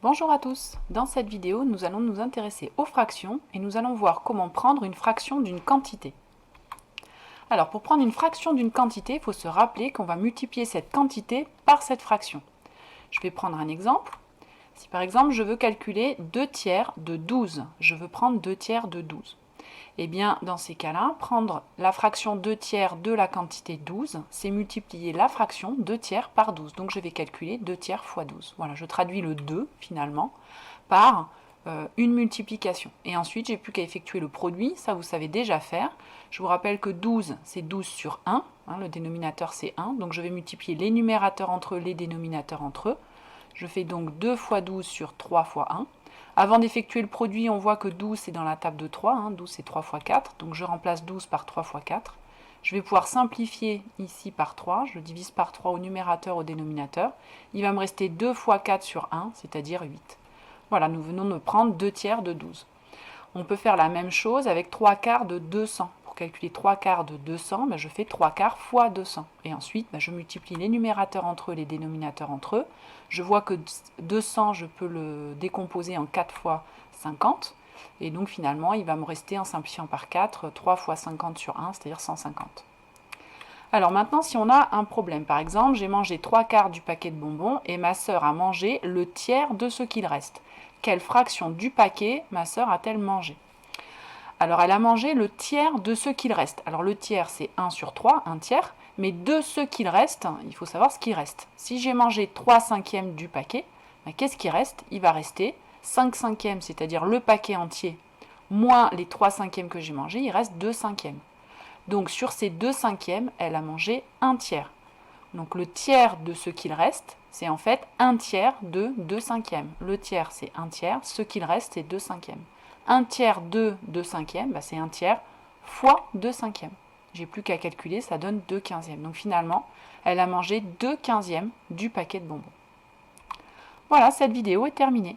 Bonjour à tous, dans cette vidéo nous allons nous intéresser aux fractions et nous allons voir comment prendre une fraction d'une quantité. Alors pour prendre une fraction d'une quantité, il faut se rappeler qu'on va multiplier cette quantité par cette fraction. Je vais prendre un exemple. Si par exemple je veux calculer 2 tiers de 12, je veux prendre 2 tiers de 12. Eh bien, dans ces cas-là, prendre la fraction 2 tiers de la quantité 12, c'est multiplier la fraction 2 tiers par 12. Donc je vais calculer 2 tiers fois 12. Voilà, je traduis le 2 finalement par une multiplication. Et ensuite, j'ai plus qu'à effectuer le produit, ça vous savez déjà faire. Je vous rappelle que 12, c'est 12 sur 1, le dénominateur c'est 1, donc je vais multiplier les numérateurs entre eux, les dénominateurs entre eux. Je fais donc 2 fois 12 sur 3 fois 1. Avant d'effectuer le produit, on voit que 12 c'est dans la table de 3, 12 c'est 3 fois 4, donc je remplace 12 par 3 fois 4. Je vais pouvoir simplifier ici par 3, je divise par 3 au numérateur, au dénominateur. Il va me rester 2 fois 4 sur 1, c'est-à-dire 8. Voilà, nous venons de prendre 2 tiers de 12. On peut faire la même chose avec 3 quarts de 200. Pour calculer 3 quarts de 200, je fais 3 quarts fois 200. Et ensuite, je multiplie les numérateurs entre eux, les dénominateurs entre eux. Je vois que 200, je peux le décomposer en 4 fois 50. Et donc finalement, il va me rester, en simplifiant par 4, 3 fois 50 sur 1, c'est-à-dire 150. Alors maintenant, si on a un problème, par exemple, j'ai mangé 3 quarts du paquet de bonbons et ma sœur a mangé le tiers de ce qu'il reste. Quelle fraction du paquet ma sœur a-t-elle mangé? Alors elle a mangé le tiers de ce qu'il reste. Alors le tiers c'est 1 sur 3, un tiers, mais de ce qu'il reste, il faut savoir ce qui reste. Si j'ai mangé 3 cinquièmes du paquet, qu'est-ce qui reste? Il va rester 5 cinquièmes, c'est-à-dire le paquet entier, moins les 3 cinquièmes que j'ai mangés, il reste 2 cinquièmes. Donc sur ces 2 cinquièmes, elle a mangé un tiers. Donc le tiers de ce qu'il reste, c'est en fait un tiers de 2 cinquièmes. Le tiers, c'est un tiers. Ce qu'il reste, c'est 2 cinquièmes. Un tiers de 2 cinquièmes, c'est un tiers fois 2 cinquièmes. J'ai plus qu'à calculer, ça donne 2 quinzièmes. Donc finalement, elle a mangé 2 quinzièmes du paquet de bonbons. Voilà, cette vidéo est terminée.